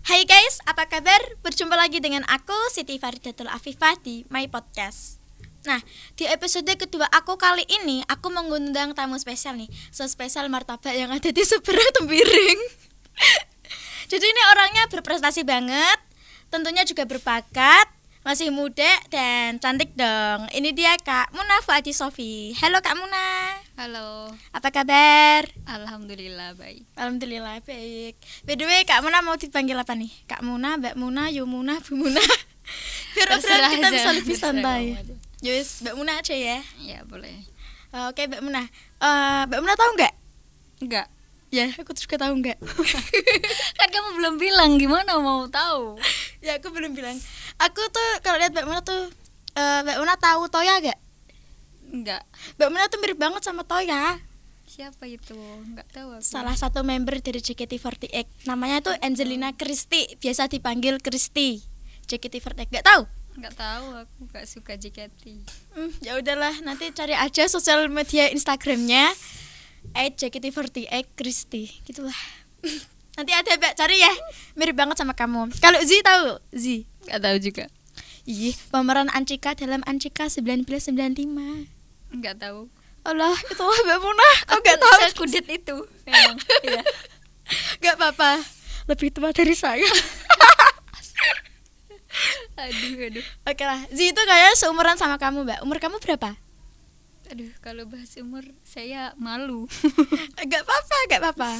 Hai guys, apa kabar? Berjumpa lagi dengan aku Siti Faridatul Afifah di My Podcast. Nah, di episode kedua aku kali ini aku mengundang tamu spesial nih, sespesial martabak yang ada di seberang tembiring. Jadi ini orangnya berprestasi banget, tentunya juga berbakat, masih muda dan cantik dong. Ini dia Kak Muna Fuadi Sofi. Halo Kak Muna. Halo, Apa kabar? alhamdulillah baik. Alhamdulillah baik. By the way, Kak Muna mau dipanggil apa nih? Kak Muna, Mbak Muna, Yu Muna, Bu Muna. Biar obrolan kita bisa lebih santai. Yus, Mbak Muna aja ya. Ya boleh. Oke, Mbak Muna. Mbak Muna tahu nggak? Enggak. Ya, aku juga tahu nggak. Kan kamu belum bilang, gimana mau tahu? Ya, aku belum bilang. Aku tuh kalau lihat Mbak Muna tuh, Mbak Muna tahu Toya nggak? Enggak. Mbak Muna tuh mirip banget sama Toya. Siapa itu? Enggak tahu aku. Salah satu member dari JKT48. Namanya tuh Angelina Christie, biasa dipanggil Christie. JKT48 nggak tahu? Enggak tahu, aku enggak suka JKT. Ya udahlah, nanti cari aja sosial media Instagramnya @JKT48 Christie, gitulah. Nanti ada Mbak cari ya, mirip banget sama kamu. Kalau Zi tahu? Zi? Enggak tahu juga. Ih, pemeran Ancika dalam Ancika 1995. Enggak tahu. Allah, itulah Mbak Muna. Kau nggak tahu? Sekudet itu. Memang. Iya. Nggak apa-apa, lebih tua dari saya. Aduh. Oke lah, Zi itu kayaknya seumuran sama kamu, Mbak. Umur kamu berapa? Aduh, kalau bahas umur saya malu. Nggak apa-apa.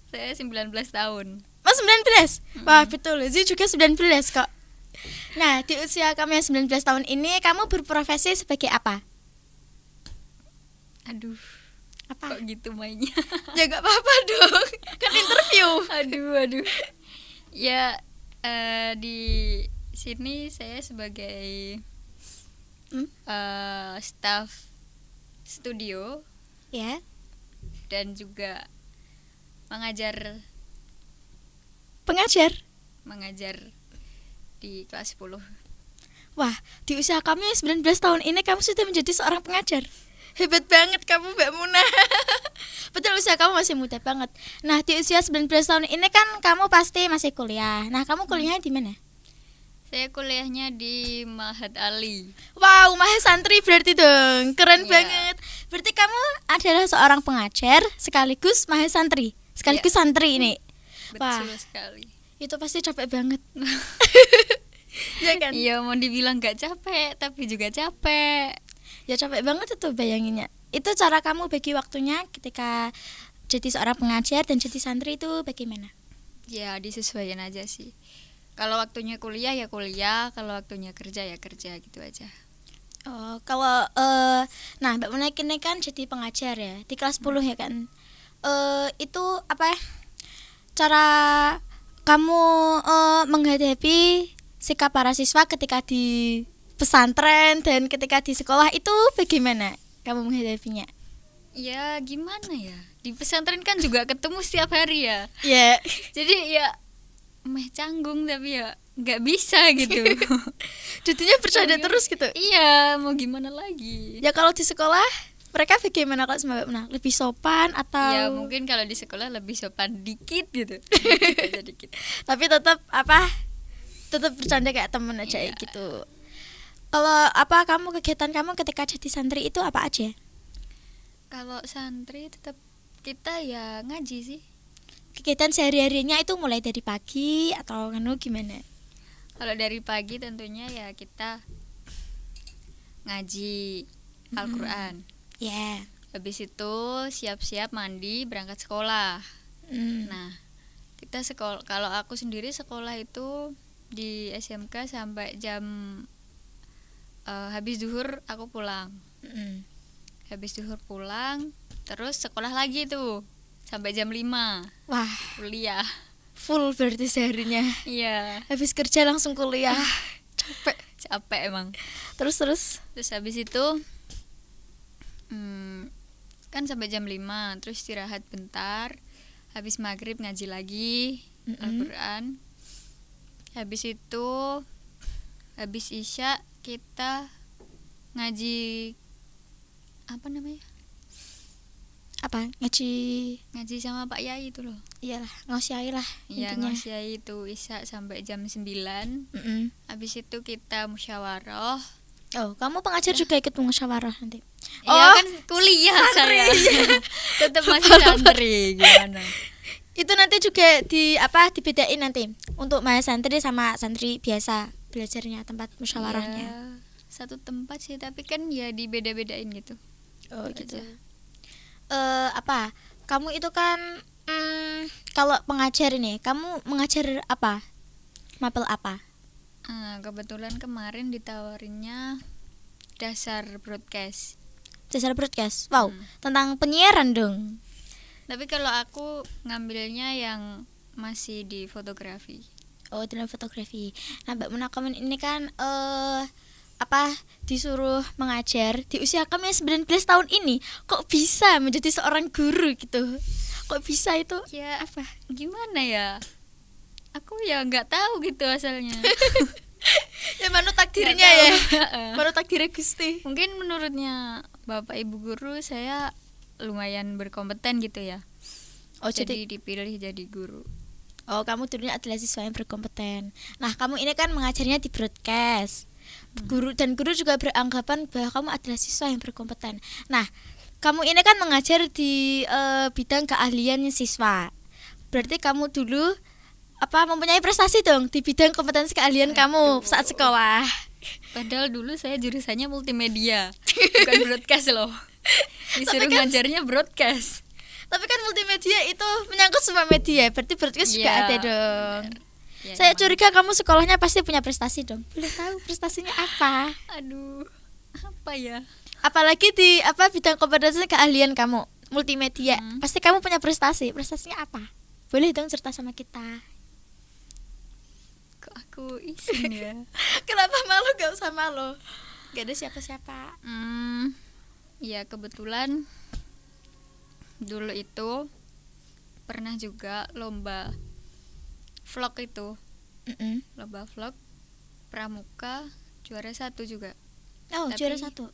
Saya 19 tahun. Oh, 19? Wah, betul. Zi juga 19 kok. Nah, di usia kamu yang 19 tahun ini, kamu berprofesi sebagai apa? Aduh, Apa? kok gitu mainnya? Ya nggak apa-apa dong, kan interview. Aduh. Ya, di sini saya sebagai staff studio Ya, dan juga mengajar pengajar. di kelas 10. Wah, di usia kamu yang 19 tahun ini kamu sudah menjadi seorang pengajar. Hebat banget kamu, Mbak Muna. Betul, usia kamu masih muda banget. Nah, di usia 19 tahun ini kan kamu pasti masih kuliah. Nah, kamu kuliahnya di mana? Saya kuliahnya di Mahat Ali. Wow, mahasantri berarti dong. Keren Iya. banget. Berarti kamu adalah seorang pengajar sekaligus mahasantri, sekaligus santri ini. Wah, Betul sekali. itu pasti capek banget. Ya kan? Iya, mau dibilang gak capek tapi juga capek. Ya capek banget itu bayanginnya. Itu cara kamu bagi waktunya ketika jadi seorang pengajar dan jadi santri itu bagaimana? Ya disesuaikan aja sih. Kalau waktunya kuliah ya kuliah, kalau waktunya kerja ya kerja, gitu aja. Oh, kalau nah Mbak Muna ini kan jadi pengajar ya di kelas 10 ya kan. Itu apa ya? Cara kamu menghadapi sikap para siswa ketika di pesantren dan ketika di sekolah itu bagaimana kamu menghadapinya? Ya gimana ya, di pesantren kan juga ketemu setiap hari ya. Ya, Jadi ya canggung tapi ya nggak bisa gitu. jadinya bercanda terus gitu. Iya, mau gimana lagi. Ya kalau di sekolah mereka bagaimana kalau sama Mbak Muna? Lebih sopan atau? Ya mungkin kalau di sekolah lebih sopan dikit gitu. Dikit aja dikit. Tapi tetap tetap bercanda kayak temen aja Iya. gitu. Kalau kegiatan kamu ketika jadi santri itu apa aja? Kalau santri tetap kita ya ngaji sih. Kegiatan sehari-harinya itu mulai dari pagi atau gimana? Kalau dari pagi tentunya ya kita ngaji Al-Quran. Ya. Habis itu siap-siap mandi berangkat sekolah. Nah, kita sekolah, kalau aku sendiri sekolah itu di SMK sampai jam habis zuhur aku pulang. Habis zuhur pulang, terus sekolah lagi tuh sampai jam 5 Wah, kuliah. full berarti seharinya. Iya, Habis kerja langsung kuliah. capek emang. Terus Terus habis itu kan sampai jam 5, terus istirahat bentar. Habis maghrib ngaji lagi Al-Quran. Habis itu habis isya kita ngaji apa namanya? apa ngaji. Ngaji sama Pak Yai itu loh. Iyalah, ngosiai lah Iya, intinya. ngosiai itu Isya sampai jam 9. Mm-mm. Habis itu kita musyawarah. Oh, kamu pengajar juga ikut musyawarah nanti? Iya Oh, kan kuliah santri. saya. Tetap masih santri gimana? Itu nanti juga dibedain nanti untuk mahasiswa santri sama santri biasa belajarnya tempat musyawarahnya. Ya, satu tempat sih tapi kan ya dibeda-bedain gitu. Oh Itu gitu. aja. Kamu itu kan kalau pengajar ini, kamu mengajar apa? Mapel apa? Kebetulan kemarin ditawarinnya dasar broadcast. Dasar broadcast. Wow, Hmm. tentang penyiaran dong. Tapi kalau aku ngambilnya yang masih di fotografi. Oh, dalam fotografi. Nah, Mbak Munakomen ini kan disuruh mengajar di usia kami yang 19 tahun ini. Kok bisa menjadi seorang guru gitu? Kok bisa itu? Ya gimana ya? Aku ya nggak tahu gitu asalnya. Ya manut takdirnya Nggak ya. tahu. Manut takdirnya Gusti. Mungkin menurutnya Bapak Ibu guru saya lumayan berkompeten gitu ya. Oh, Jadi dipilih jadi guru. Oh, kamu dulunya adalah siswa yang berkompeten. Nah, kamu ini kan mengajarnya di broadcast. Guru juga beranggapan bahwa kamu adalah siswa yang berkompeten. Nah, kamu ini kan mengajar di bidang keahlian siswa. Berarti kamu dulu mempunyai prestasi dong di bidang kompetensi keahlian kamu saat sekolah. Padahal dulu saya jurusannya multimedia, bukan broadcast loh. Disuruh Tapi kan- ngajarnya broadcast. Tapi kan multimedia itu menyangkut semua media, berarti broadcast juga Iya, ada dong. Ya, Saya emang. curiga kamu sekolahnya pasti punya prestasi dong. Boleh tahu prestasinya apa? Aduh, apa ya? Apalagi di bidang kompetensi keahlian kamu multimedia, Hmm. pasti kamu punya prestasi. Prestasinya apa? Boleh dong cerita sama kita. Kok aku isin ya? Kenapa malu? Gak usah malu. Gak ada siapa-siapa. Ya kebetulan dulu itu pernah juga lomba vlog itu, Mm-mm. lomba vlog pramuka juara 1 juga. Oh, Tapi- juara 1.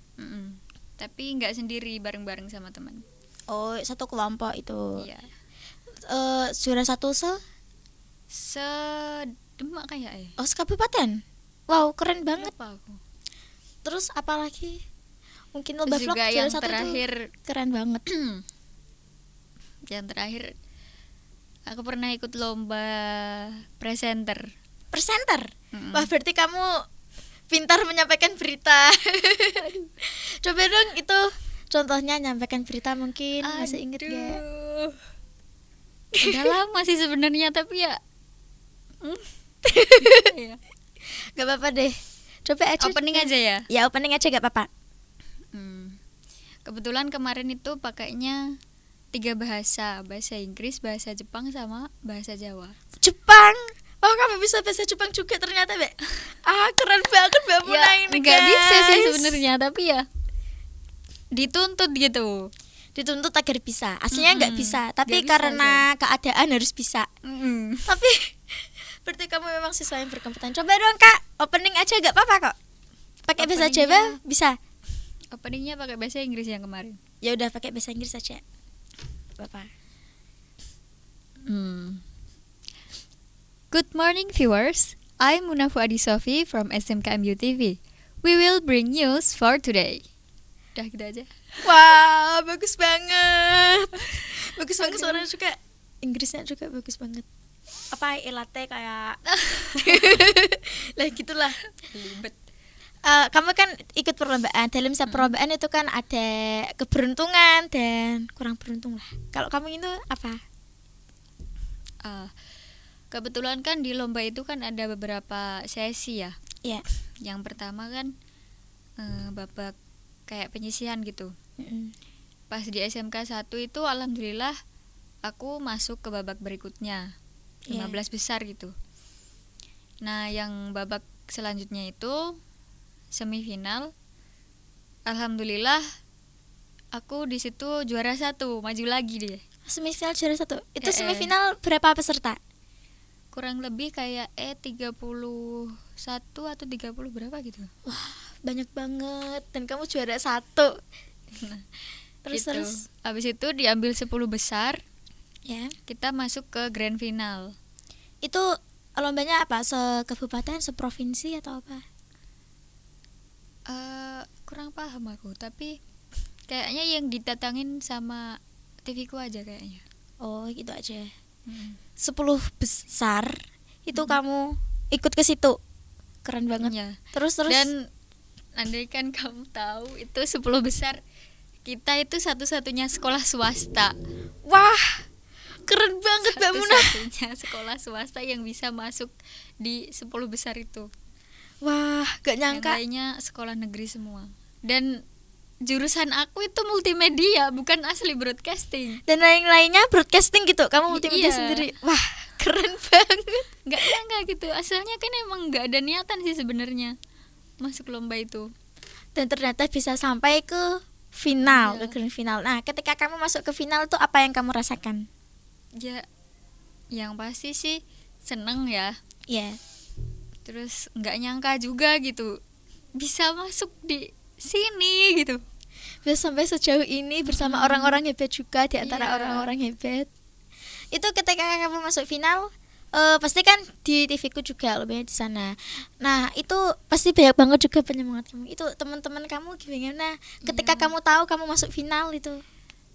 Tapi nggak sendiri, bareng-bareng sama teman. Oh, satu kelompok itu. Iya. Juara 1 Sedemak kayak sekabupaten. Wow, keren banget. Lupa aku. Terus apalagi? Mungkin lomba Terus vlog juga juara yang 1 tuh terakhir keren banget. yang terakhir aku pernah ikut lomba presenter. Presenter. Mm-mm. Wah, berarti kamu pintar menyampaikan berita. Coba dong itu contohnya nyampaikan berita mungkin masih inget gak? Aduh. Udah lama sih sebenarnya tapi ya Iya. Gak apa-apa deh. Coba aja. Opening aja ya. Ya, opening aja gak apa-apa. Kebetulan kemarin itu pakainya 3 bahasa Inggris, bahasa Jepang, sama bahasa Jawa. Jepang. Oh, kamu bisa bahasa Jepang juga ternyata, Mbak. Keren banget Mbak Muna ini, nggak guys. bisa sih sebenarnya tapi ya dituntut gitu. Dituntut agar bisa. Aslinya nggak bisa, tapi Nggak bisa, karena keadaan harus bisa. Mm-mm. Tapi berarti kamu memang siswa yang berkompeten. Coba dong, Kak. Opening aja gak apa-apa kok. Pakai bahasa Openingnya- Jawa bisa. Openingnya pakai bahasa Inggris yang kemarin. Ya udah, pakai bahasa Inggris saja. Bapak. Good morning viewers, I'm Munafu Adi Sofi from SMKMU TV. We will bring news for today. Udah gitu aja. Wah, bagus banget. Bagus banget suaranya juga. Inggrisnya juga bagus banget. Elate kayak lah gitulah. Libet. Kamu kan ikut perlombaan. Dalam setiap perlombaan itu kan ada keberuntungan dan kurang beruntung lah. Kalau kamu itu apa? Kebetulan kan di lomba itu kan ada beberapa sesi ya. Ya. Yang pertama kan babak kayak penyisihan gitu. Pas di SMK 1 itu alhamdulillah aku masuk ke babak berikutnya, 15 besar gitu. Nah yang babak selanjutnya itu semifinal, alhamdulillah aku di situ juara 1, maju lagi deh. Semifinal juara 1. Itu Eh. semifinal berapa peserta? Kurang lebih kayak 31 atau 30 berapa gitu. Banyak banget. Dan kamu juara 1. gitu. Terus Habis itu diambil 10 besar, ya. kita masuk ke grand final. Itu lombanya apa? Se-kabupaten, seprovinsi atau apa? Kurang paham aku, tapi kayaknya yang ditatangin sama TV-ku aja kayaknya. Oh, gitu aja. Hmm. 10 besar itu kamu ikut ke situ. Keren banget. Ya. Terus Dan andai kan kamu tahu itu 10 besar, kita itu satu-satunya sekolah swasta. wah, keren banget Mbak Munah. Satu-satunya sekolah swasta yang bisa masuk di 10 besar itu. Wah, gak Yang nyangka. lainnya sekolah negeri semua. Dan jurusan aku itu multimedia, bukan asli broadcasting. Dan lain-lainnya broadcasting gitu. Kamu multimedia Iya. sendiri. Wah, keren banget. Nggak nyangka gitu. Asalnya kan emang nggak ada niatan sih sebenarnya masuk lomba itu. Dan ternyata bisa sampai ke final, Iya. ke grand final. Nah, ketika kamu masuk ke final tuh apa yang kamu rasakan? Ya, yang pasti sih seneng ya. Ya. Terus nggak nyangka juga gitu bisa masuk di sini gitu. Bisa sampai sejauh ini bersama orang-orang hebat juga di antara Iya. orang-orang hebat. Itu ketika kamu masuk final, pasti kan di TV ku juga lombanya di sana. Nah, itu pasti banyak banget juga penyemangat kamu. Itu teman-teman kamu gimana ketika Iya. kamu tahu kamu masuk final itu?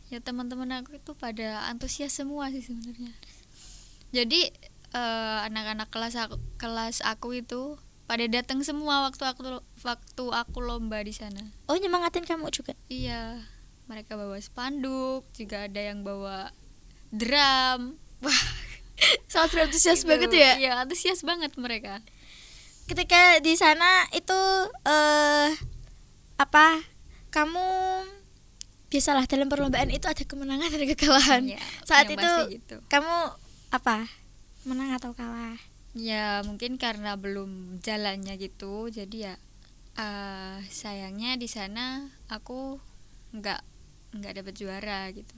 Ya teman-teman aku itu pada antusias semua sih sebenarnya. Jadi anak-anak kelas aku itu pada datang semua waktu aku lomba di sana. Oh, nyemangatin kamu juga. Iya, mereka bawa spanduk, juga ada yang bawa drum. Wah, sangat berantusias Gitu. banget ya. Iya, antusias banget mereka. Ketika di sana itu apa? Kamu biasalah dalam perlombaan itu ada kemenangan dan kekalahan. Iya, Saat yang itu pasti gitu. kamu apa? Menang atau kalah? Ya mungkin karena belum jalannya gitu, jadi ya sayangnya di sana aku nggak dapat juara gitu.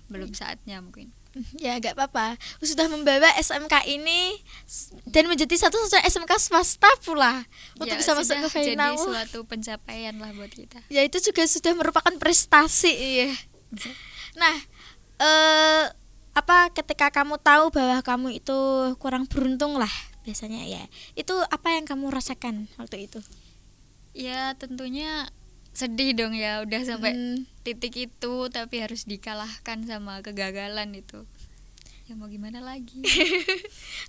Belum saatnya mungkin. Ya gak apa-apa. Sudah membawa SMK ini dan menjadi satu-satunya SMK swasta pula untuk Ya, bisa masuk sudah ke final. jadi suatu pencapaian lah buat kita. Ya itu juga sudah merupakan prestasi. Iya. Nah, apa ketika kamu tahu bahwa kamu itu kurang beruntung lah biasanya ya, itu apa yang kamu rasakan waktu itu? Ya tentunya sedih dong ya, udah sampai Hmm, titik itu tapi harus dikalahkan sama kegagalan itu. Ya mau gimana lagi?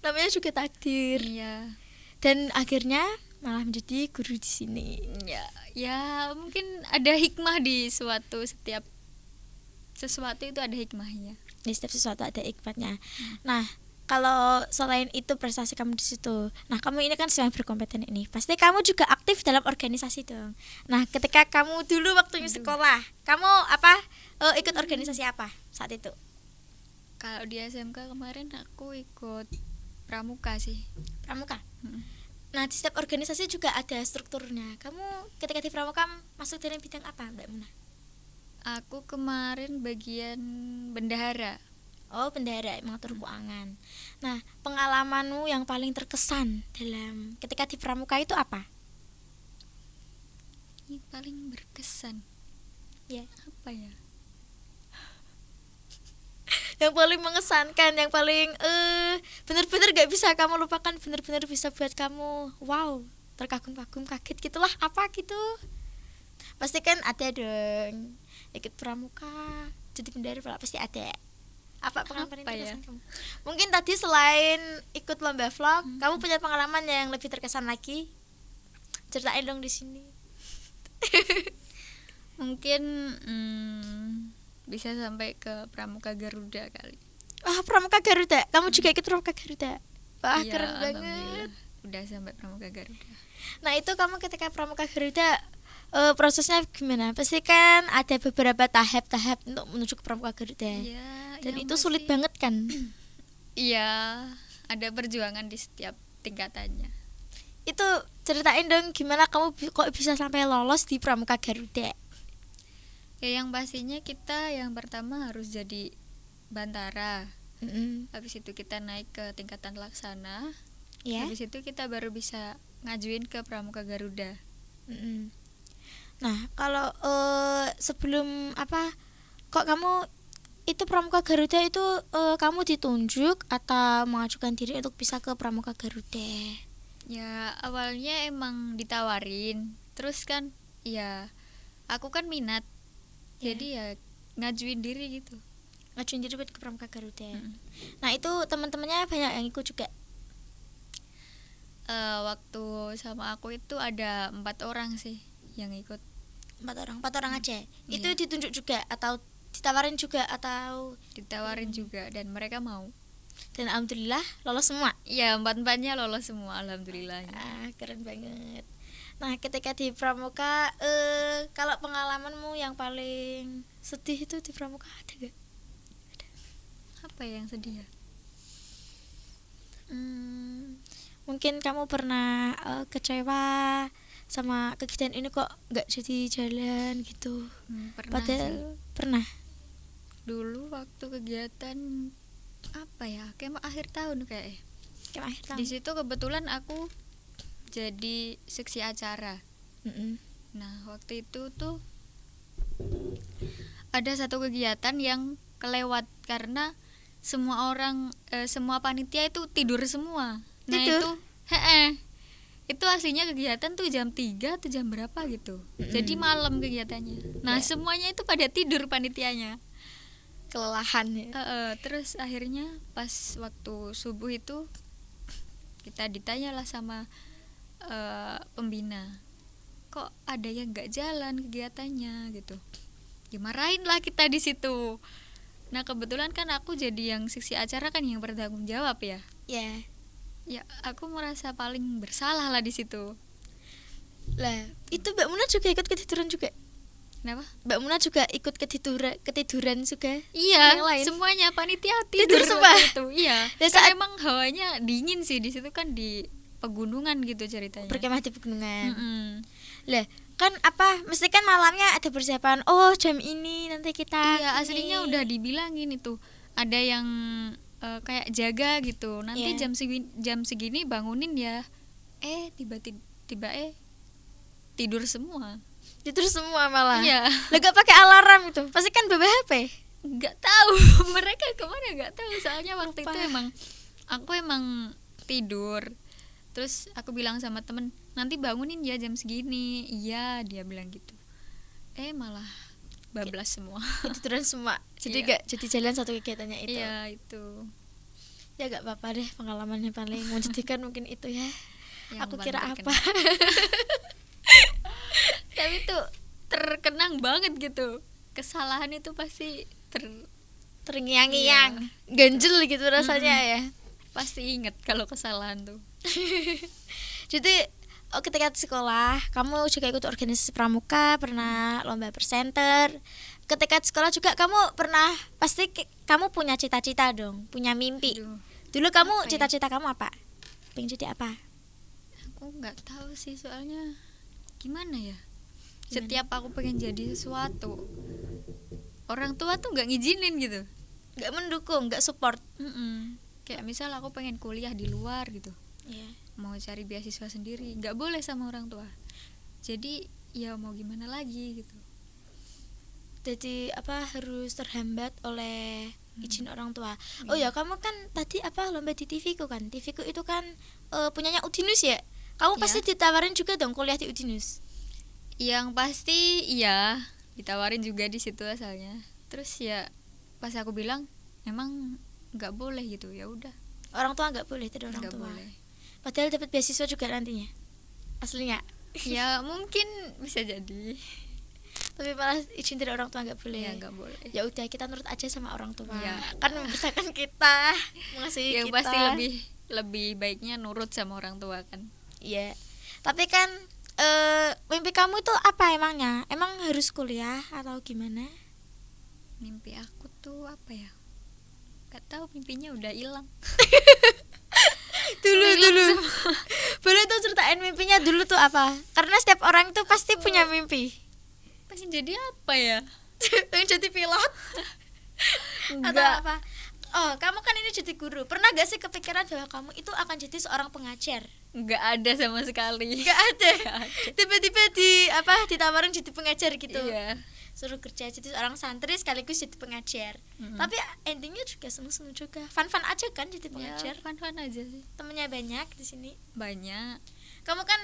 namanya juga takdir. Iya. Dan akhirnya malah menjadi guru di sini. Ya mungkin ada hikmah di setiap sesuatu itu ada hikmahnya. Di setiap sesuatu ada hikmatnya. Nah, kalau selain itu prestasi kamu di situ, nah kamu ini kan sedang berkompeten ini, pasti kamu juga aktif dalam organisasi dong. Nah, ketika kamu dulu waktu sekolah, kamu apa ikut organisasi apa saat itu? Kalau di SMK kemarin aku ikut pramuka sih. Pramuka. Mm. Nah, di setiap organisasi juga ada strukturnya. Kamu ketika di pramuka masuk dalam bidang apa, Mbak Muna? Aku kemarin bagian bendahara. Oh, bendahara, mengatur keuangan. Nah, pengalamanmu yang paling terkesan dalam ketika di pramuka itu apa? Ini paling berkesan. Ya. Apa ya? Yang paling mengesankan, yang paling benar-benar gak bisa kamu lupakan, benar-benar bisa buat kamu wow, terkagum-kagum, kaget gitulah, apa gitu. Pasti kan ada dong ikut pramuka jadi bendahara pula, pasti ada. Apa pengalaman yang Apa ya? terkesan kamu? Mungkin tadi selain ikut lomba vlog, kamu punya pengalaman yang lebih terkesan lagi? Ceritain dong di sini. Mungkin bisa sampai ke pramuka Garuda kali. Wah, pramuka Garuda. Kamu juga ikut pramuka Garuda. Wah, Iya, keren banget. alhamdulillah. Udah sampai pramuka Garuda. Nah, itu kamu ketika pramuka Garuda prosesnya gimana? Pasti kan ada beberapa tahap-tahap untuk menuju ke pramuka Garuda. Iya, Dan yang itu sulit pasti- banget kan? Iya, ada perjuangan di setiap tingkatannya. Itu ceritain dong gimana kamu kok bisa sampai lolos di pramuka Garuda. Ya yang pastinya kita yang pertama harus jadi bantara. Mm-mm. Habis itu kita naik ke tingkatan laksana. Ya. Habis itu kita baru bisa ngajuin ke pramuka Garuda. Mm-mm. Nah, kalau sebelum apa kok kamu itu Pramuka Garuda itu kamu ditunjuk atau mengajukan diri untuk bisa ke Pramuka Garuda? Ya awalnya emang ditawarin, terus kan ya aku kan minat, Ya. jadi ya ngajuin diri gitu. Ngajuin diri buat ke Pramuka Garuda. Mm. Nah, itu teman-temannya banyak yang ikut juga. Waktu sama aku itu ada 4 orang sih yang ikut. 4 orang aja. Itu Iya. ditunjuk juga atau ditawarin juga atau Ditawarin juga dan mereka mau. dan alhamdulillah lolos semua. Ya 4-4-nya lolos semua alhamdulillah. Keren banget. Nah, ketika di Pramuka kalau pengalamanmu yang paling sedih itu di Pramuka ada gak? Apa yang sedih ya? Mungkin kamu pernah kecewa sama kegiatan ini kok nggak jadi jalan gitu. Pernah sih. Padahal pernah. Dulu waktu kegiatan apa ya, kayak akhir tahun kayak Kayak akhir tahun. di situ kebetulan aku jadi seksi acara. Mm-mm. Nah waktu itu tuh ada satu kegiatan yang kelewat karena semua orang semua panitia itu tidur semua. Nah Tidur? itu aslinya kegiatan tuh jam 3 atau jam berapa gitu. Jadi malam kegiatannya. Nah Ya. semuanya itu pada tidur panitianya. Kelelahan ya. Terus akhirnya pas waktu subuh itu kita ditanyalah sama pembina, kok ada yang nggak jalan kegiatannya gitu. Dimarahin lah kita di situ. Nah kebetulan kan aku jadi yang seksi acara kan yang bertanggung jawab ya. Ya. Ya aku merasa paling bersalah lah di situ. Lah, itu Mbak Muna juga ikut ketiduran juga. Kenapa? Mbak Muna juga ikut ketiduran juga. Iya, Yang lain? semuanya panitia Tidur tidur semua? waktu itu. Iya. Dan Kan saat- emang hawanya dingin sih di situ kan di pegunungan gitu ceritanya. Berkemah di pegunungan. Mm-mm. Lah, kan apa? Mesti kan malamnya ada persiapan. Oh, jam ini nanti kita. Iya, ini. aslinya udah dibilangin itu. Ada yang kayak jaga gitu. Nanti Iya. jam segini bangunin ya. Tiba-tiba tidur semua. Tidur semua malah. Iya. Lah gak pakai alarm itu. Pasti kan bawa HP. Nggak tahu mereka kemana, nggak tahu. Soalnya waktu Lupa. itu aku emang tidur. Terus aku bilang sama temen, nanti bangunin ya jam segini. Iya, dia bilang gitu. Malah bablas semua. Ketiduran semua. Jadi Iya. gak jadi jalan satu kegiatannya itu. Iya itu. Ya gak apa-apa deh, pengalamannya paling menyedihkan mungkin itu ya. Yang Aku paling kira terkenang. apa? Tapi tuh terkenang banget gitu. Kesalahan itu pasti Terngiang-ngiang, ganjel gitu rasanya ya. pasti inget kalau kesalahan tuh. Jadi ketika di sekolah kamu juga ikut organisasi pramuka, pernah lomba presenter. Ketika di sekolah juga kamu pernah pasti kamu punya cita-cita dong, punya mimpi. Aduh, Dulu kamu apa ya? cita-cita kamu apa? Pengen jadi apa? aku nggak tahu sih soalnya gimana ya. Gimana? Setiap aku pengen jadi sesuatu, orang tua tuh nggak ngizinin gitu. Gak mendukung, gak support. Kayak misal aku pengen kuliah di luar gitu, Iya. mau cari beasiswa sendiri, nggak boleh sama orang tua. Jadi ya mau gimana lagi gitu. Jadi apa harus terhambat oleh izin orang tua. Oh ya, kamu kan tadi apa lomba di TV ku kan? TV ku itu kan punyanya Udinus ya. Kamu Iya. pasti ditawarin juga dong kuliah di Udinus. Yang pasti iya ditawarin juga di situ asalnya. Terus ya pas aku bilang emang nggak boleh gitu, ya udah Orang tua nggak boleh, tidak orang nggak tua. boleh. Padahal dapat beasiswa juga nantinya. Aslinya. Ya mungkin bisa jadi. Tapi malah izin dari orang tua nggak boleh. Ya nggak boleh. Ya udah kita nurut aja sama orang tua. Iya. Kan membesarkan kita, mengasihi Ya kita. pasti lebih baiknya nurut sama orang tua kan. Iya. Tapi kan mimpi kamu itu apa emangnya? Emang harus kuliah atau gimana? Mimpi aku tuh apa ya? Gak tahu, mimpinya udah hilang. Dulu. Boleh tuh ceritain mimpinya dulu tuh apa? Karena setiap orang itu pasti punya mimpi. Pengen jadi apa ya? Pengen jadi pilot atau Enggak. apa? Oh, kamu kan ini jadi guru. Pernah gak sih kepikiran bahwa kamu itu akan jadi seorang pengajar? Nggak ada sama sekali. Gak ada. Nggak ada. Tiba-tiba ditawarin jadi pengajar gitu. Iya. Suruh kerja jadi seorang santri sekaligus jadi pengajar. Mm-mm. Tapi endingnya juga seneng-seneng juga. Fun-fun aja kan jadi Ya, pengajar. fun-fun aja sih. Temennya banyak di sini. Banyak. Kamu kan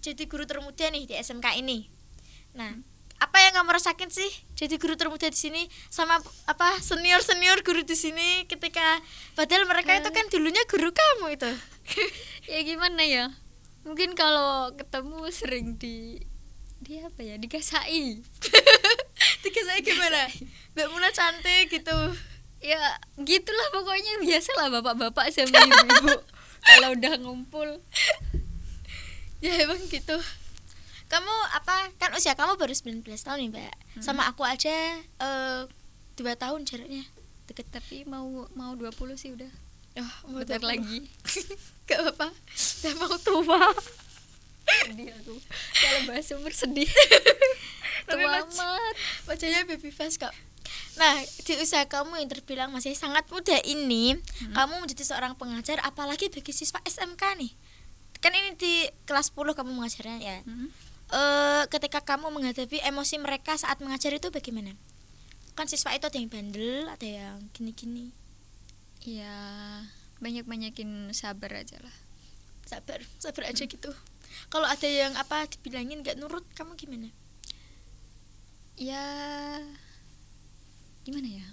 jadi guru termuda nih di SMK ini. Nah, apa yang kamu rasakin sih jadi guru termuda di sini sama senior guru di sini ketika padahal mereka itu kan dulunya guru kamu itu. Ya gimana ya? Mungkin kalau ketemu sering di apa ya? Dikasai. Tiga saya gimana? Mbak Muna cantik gitu. Ya gitulah pokoknya, biasalah bapak-bapak sama ibu-ibu kalau udah ngumpul. Ya emang gitu. Kamu kan usia kamu baru 19 tahun nih, Mbak. Sama aku aja 2 tahun jaraknya. Deket, tapi mau 20 sih udah. Oh, mau Bentar 20. lagi. Gak apa-apa. Udah mau tua. Sedih aku. Kalau bahas umur sedih. Tapi Tua waj- amat. Wajahnya baby face kok. Nah, di usia kamu yang terbilang masih sangat muda ini, kamu menjadi seorang pengajar, apalagi bagi siswa SMK nih. Kan ini di kelas 10 kamu mengajarnya ya. Ketika kamu menghadapi emosi mereka saat mengajar itu bagaimana? Kan siswa itu ada yang bandel, ada yang gini-gini. Ya banyakin sabar aja lah. Sabar aja gitu. Kalau ada yang dibilangin nggak nurut, kamu gimana? Ya gimana ya,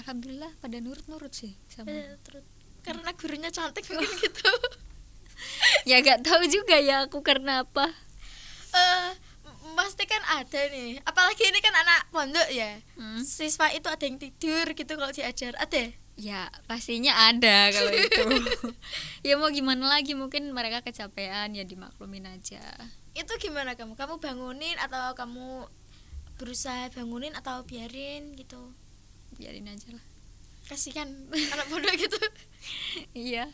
alhamdulillah pada nurut sih sama. Terus karena gurunya cantik mungkin gitu. Ya gak tahu juga ya aku karena apa. Pasti kan ada nih, apalagi ini kan anak pondok ya. Hmm. Siswa itu ada yang tidur gitu kalau diajar, ada. Ya pastinya ada kalau itu. Ya mau gimana lagi, mungkin mereka kecapean, ya dimaklumin aja. Itu gimana kamu bangunin atau kamu berusaha bangunin atau biarin gitu? Biarin aja lah. Kasihan anak pondok gitu. Iya.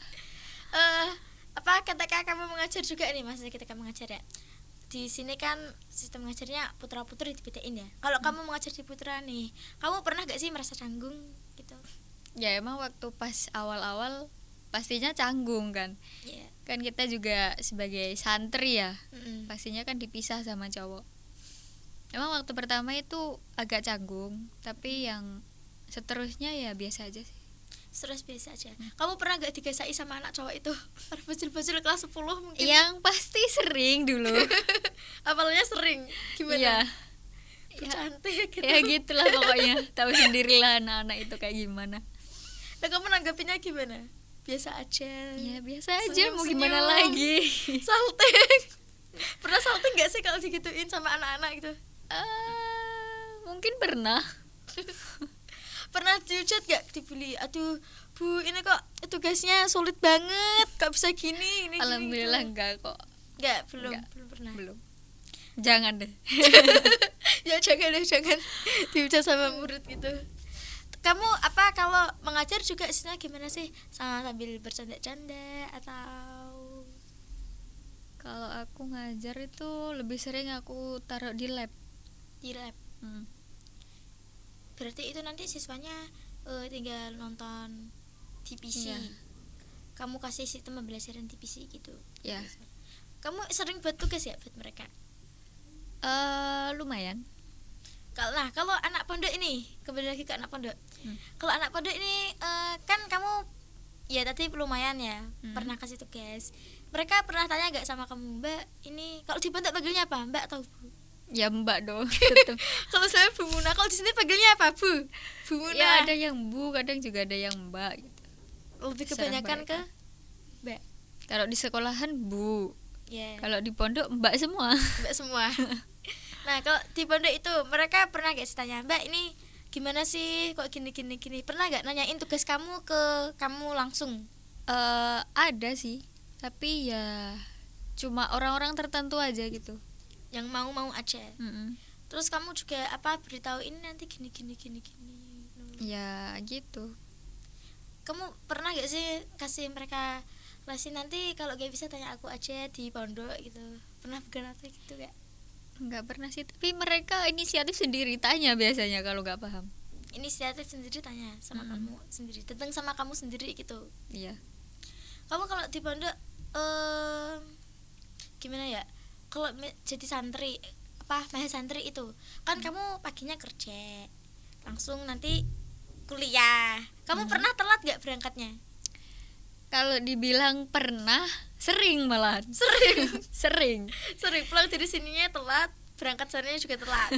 Ketika kamu mengajar juga nih, maksudnya ketika mengajar ya, di sini kan sistem ngajarnya putra putri dibedain ya. Kalau kamu mengajar di putra nih, kamu pernah gak sih merasa canggung gitu? Ya emang waktu pas awal-awal pastinya canggung kan. Iya. Kan kita juga sebagai santri ya, Mm-mm. pastinya kan dipisah sama cowok. Emang waktu pertama itu agak canggung, tapi yang seterusnya ya biasa aja sih. Terus biasa aja. Kamu pernah gak digesai sama anak cowok itu? Bocil-bocil kelas 10 mungkin. Yang pasti sering dulu. Apalnya sering. Gimana? Iya. Ya, cantik gitu. Ya gitulah pokoknya. Tahu sendirilah anak-anak itu kayak gimana. Nah, kamu nanggapinnya gimana? Biasa aja. Ya biasa aja, mau Senyum-senyum. gimana lagi. Salting. Pernah salting gak sih kalau digituin sama anak-anak gitu? Mungkin pernah. Pernah dihujat gak, dibully? Aduh Bu, ini kok tugasnya sulit banget, kok bisa gini ini Alhamdulillah gitu. enggak kok. Enggak, belum Enggak. belum pernah. Belum. Jangan deh. Ya jangan dihujat sama murid gitu. Kamu kalau mengajar juga istilahnya gimana sih? Sambil bercanda-canda atau Kalau aku ngajar itu lebih sering aku taruh di lab. di lab? Berarti itu nanti siswanya tinggal nonton TPC. Iya. Kamu kasih sistem pembelajaran TPC gitu. Ya. Kamu sering buat tugas ya buat mereka? Lumayan. Kalau anak pondok ini, kembali lagi ke anak pondok. Kalau anak pondok ini kan kamu ya tadi lumayan ya, pernah kasih tugas. Mereka pernah tanya gak sama kamu, Mbak, ini kalau di pondok panggilnya apa? Mbak atau Bu? Ya Mbak dong, tetep. Kalau saya Bu Muna, kalau di sini panggilnya apa, Bu? Bu Muna. Ya ada yang Bu, kadang juga ada yang Mbak gitu. Lebih Terserah kebanyakan mereka. ke Mbak. Kalau di sekolahan Bu, Ya, kalau di pondok Mbak semua. Mbak semua. Nah, kalau di pondok itu mereka pernah gak sih tanya, Mbak, ini gimana sih kok gini. Pernah gak nanyain tugas kamu ke kamu langsung? Ada sih, tapi ya cuma orang-orang tertentu aja gitu. Yang mau aja. Terus kamu juga beritahu ini nanti gini. Ya gitu. Kamu pernah gak sih kasih mereka kasih nanti kalau gak bisa tanya aku aja di pondok gitu? Pernah berkata gitu gak? Nggak pernah sih, tapi mereka inisiatif sendiri tanya biasanya kalau nggak paham. inisiatif sendiri, tanya sama kamu sendiri, datang sama kamu sendiri gitu. Iya. Kamu kalau di pondok gimana ya, kalau jadi santri santri itu kan kamu paginya kerja langsung nanti kuliah, kamu pernah telat gak berangkatnya? Kalau dibilang pernah, sering malah. Sering pulang dari sininya telat, berangkat sananya juga telat.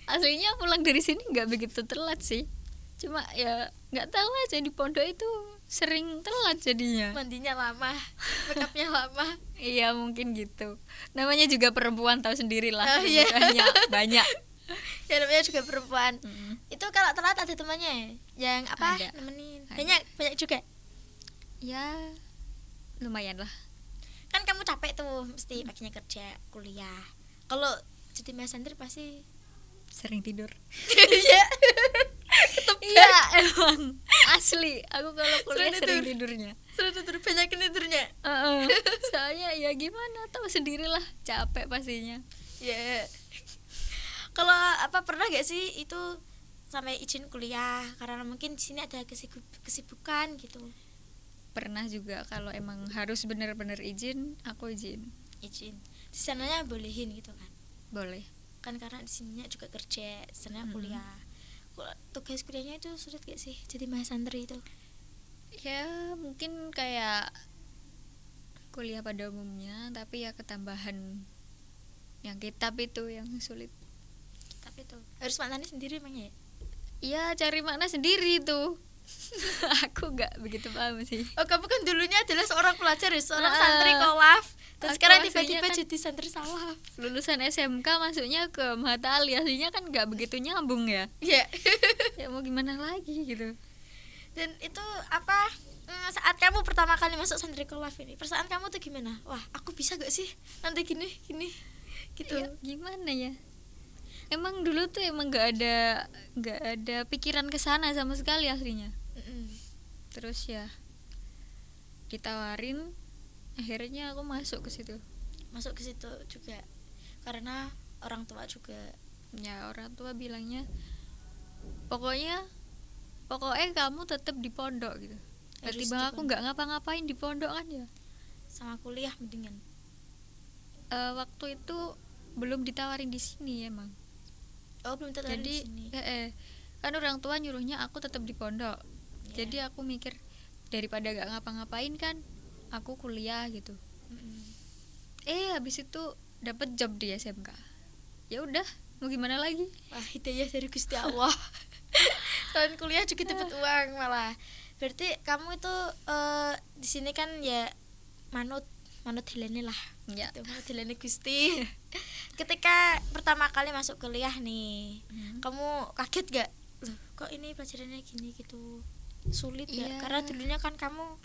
Aslinya pulang dari sini nggak begitu telat sih, cuma ya nggak tahu aja di pondok itu sering telat jadinya. Mandinya lama, makeupnya lama. Iya mungkin gitu, namanya juga perempuan, tahu sendiri lah. Iya. Banyak Ya namanya juga perempuan. Itu kalau telat ada temannya yang Ada. nemenin. Ada. Banyak juga. ya, lumayan lah. Kan kamu capek tuh, mesti paginya kerja, kuliah. Kalau jadi mas santri pasti Sering tidur. Iya. Iya emang asli, aku kalau kuliah sering tidurnya. Sering tidur, banyakin tidurnya. Soalnya ya gimana, tahu sendirilah, capek pastinya. Ya. Kalau pernah gak sih itu sampai izin kuliah karena mungkin di sini ada kesibukan gitu? Pernah juga, kalau emang harus bener-bener izin, aku izin. Di sananya bolehin gitu kan? Boleh. Kan karena di sininya juga kerja, di sana kuliah. Kok tugas kuliahnya itu sulit gak sih jadi mahasiswa santri itu? Ya mungkin kayak kuliah pada umumnya, tapi ya ketambahan yang kitab itu yang sulit. Tapi tuh harus maknanya sendiri emangnya ya? Iya, cari makna sendiri tuh. Aku nggak begitu paham sih. Oh, kamu kan dulunya adalah seorang pelajar ya, seorang santri kolaf. Dan sekarang tiba-tiba kan jadi santri salaf. Lulusan SMK masuknya ke Mahatta Ali, aslinya kan nggak begitu nyambung ya. Iya. Ya mau gimana lagi gitu. Dan itu saat kamu pertama kali masuk santri kolaf ini, perasaan kamu tuh gimana? Wah, aku bisa gak sih nanti gini gitu? Ya, gimana ya? Emang dulu tuh emang nggak ada pikiran kesana sama sekali aslinya. Terus ya ditawarin, akhirnya aku masuk ke situ juga karena orang tua juga. Ya orang tua bilangnya pokoknya kamu tetap di pondok gitu. Tiba-tiba aku nggak ngapa-ngapain di pondok kan ya, sama kuliah mendingan. Waktu itu belum ditawarin di sini emang. Oh, belum ditawarin di sini. Kan orang tua nyuruhnya aku tetap di pondok. Jadi aku mikir daripada gak ngapa-ngapain kan aku kuliah gitu. Habis itu dapat job di SMK. Ya udah, mau gimana lagi? Wah, hidayah dari Gusti Allah. Selain kuliah juga dapat uang malah. Berarti kamu itu di sini kan ya manut Helene lah. Ya. Itu manut Helene Gusti. Ketika pertama kali masuk kuliah nih, kamu kaget gak? Loh, kok ini pelajarannya gini gitu? Sulit gak? Karena dulunya kan kamu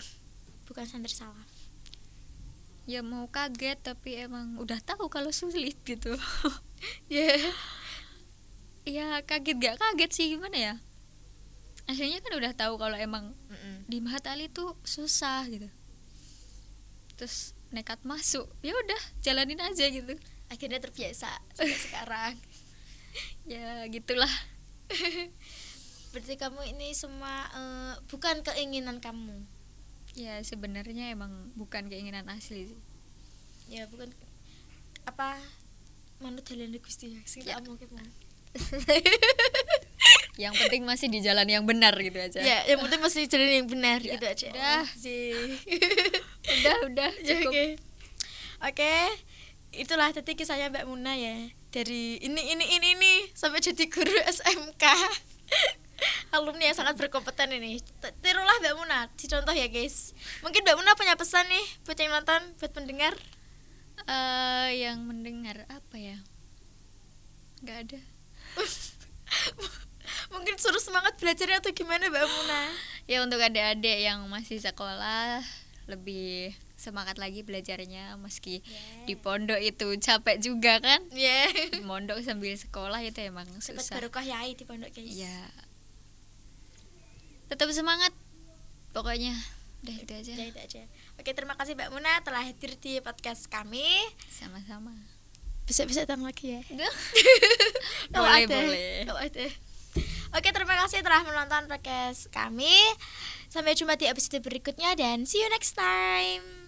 bukan santri salaf. Ya mau kaget, tapi emang udah tahu kalau sulit gitu. Ya kaget gak kaget sih, gimana ya? Akhirnya kan udah tahu kalau emang di Mahatta Ali tuh susah gitu. Terus nekat masuk, ya udah jalanin aja gitu. Akhirnya terbiasa sampai sekarang. Ya gitulah. Berarti kamu ini semua bukan keinginan kamu. Ya sebenarnya emang bukan keinginan asli sih. Ya bukan manut Helene Gusti ya. Yang penting masih di jalan yang benar gitu aja. Ya, yang penting masih jalan yang benar gitu aja. Udah cukup. Oke. Itulah tadi kisahnya Mbak Muna ya. Dari ini sampai jadi guru SMK. Alumni yang sangat berkompeten ini. Tirulah Mbak Muna, dicontoh ya guys. Mungkin Mbak Muna punya pesan nih buat yang nonton, buat pendengar. Yang mendengar apa ya? Nggak ada. Mungkin suruh semangat belajarnya atau gimana Mbak Muna? Ya untuk adik-adik yang masih sekolah, lebih semangat lagi belajarnya, meski di pondok itu capek juga kan. Mondok sambil sekolah itu emang susah. Dapat barokah yai di pondok guys. Ya tetap semangat pokoknya. Udah itu aja. Oke, terima kasih Mbak Muna telah hadir di podcast kami. Sama-sama. Bisa datang lagi ya. Boleh. Kalau ada. Oke, terima kasih telah menonton podcast kami. Sampai jumpa di episode berikutnya dan see you next time.